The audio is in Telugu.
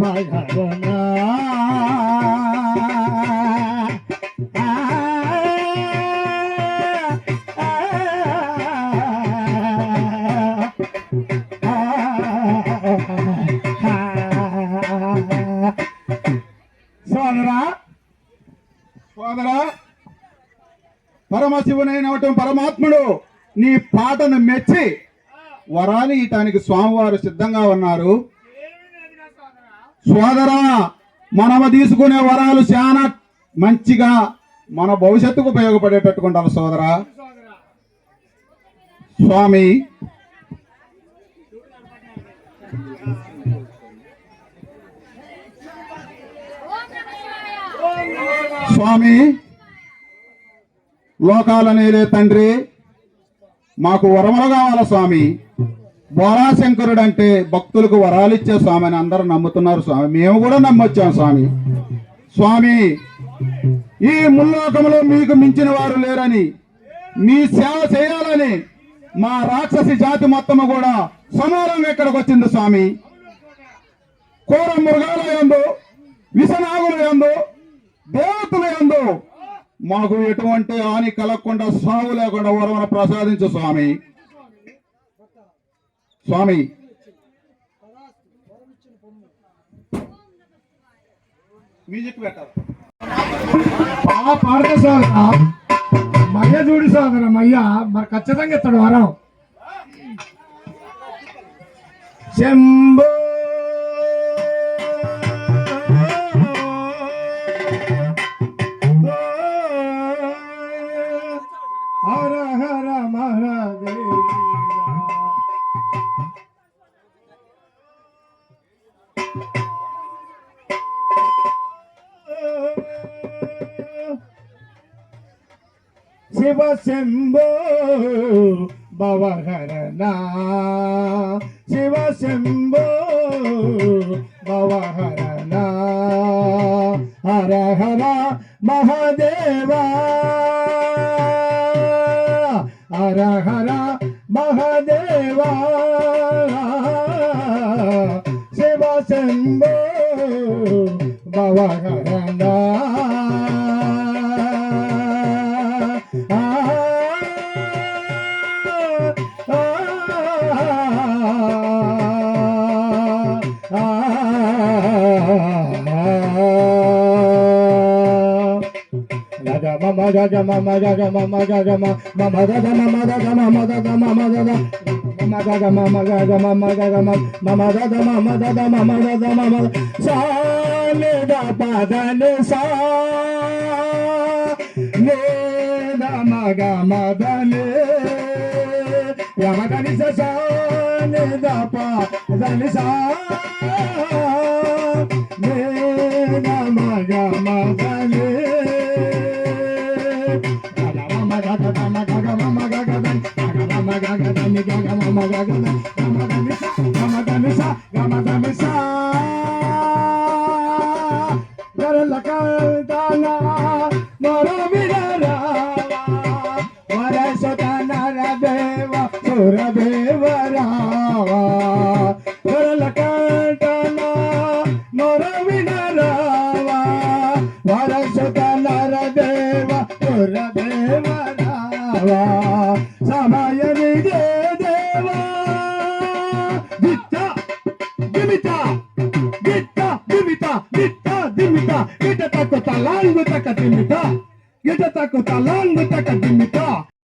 భవఘరనా సోదరా సోదరా పరమశివునైనటువంటి పరమాత్ముడు నీ పాటను మెచ్చి వరాలు ఇయటానికి స్వామివారు సిద్ధంగా ఉన్నారు. సోదరా మనము తీసుకునే వరాలు చాలా మంచిగా మన భవిష్యత్తుకు ఉపయోగపడేటట్టుకుంటారు సోదరా. స్వామి స్వామి లోకాలనేలే తండ్రి మాకు వరములు కావాల స్వామి. బోరాశంకరుడు అంటే భక్తులకు వరాలు ఇచ్చే స్వామి అని అందరూ నమ్ముతున్నారు స్వామి. మేము కూడా నమ్మొచ్చాం స్వామి. స్వామి ఈ ముల్లోకంలో మీకు మించిన వారు లేరని మీ సేవ చేయాలని మా రాక్షసి జాతి మొత్తము కూడా సమానంగా ఇక్కడికి వచ్చింది స్వామి. కోర మృగాల యందు విషనాగుల యందు దేవతల యందు మాకు ఎటువంటి హాని కలగకుండా సాగు లేకుండా వరమును ప్రసాదించు స్వామి. స్వామి మ్యూజిక్ పెట్టాలి. పాడత సోదర మయ్య చూడు సోదర మయ్య మరి ఖచ్చితంగా ఇస్తాడు వరం. శంభో హర హర మహాదేవ శివ శంభో భవహరనా శివ శంభో భవహరనా హర హర మహాదేవా హర హర Mahadeva Shiva Shambho భవహరనా mama gaga mama gaga mama gaga mama gaga mama gaga mama gaga mama gaga mama gaga mama gaga mama gaga mama gaga mama gaga mama gaga mama sa ne da pa da ne sa ne da ma ga ma da ne ya ma ga ni sa ne da pa da ne sa ne da ma ga ma da ne Kita takut talang, kita takut dimita.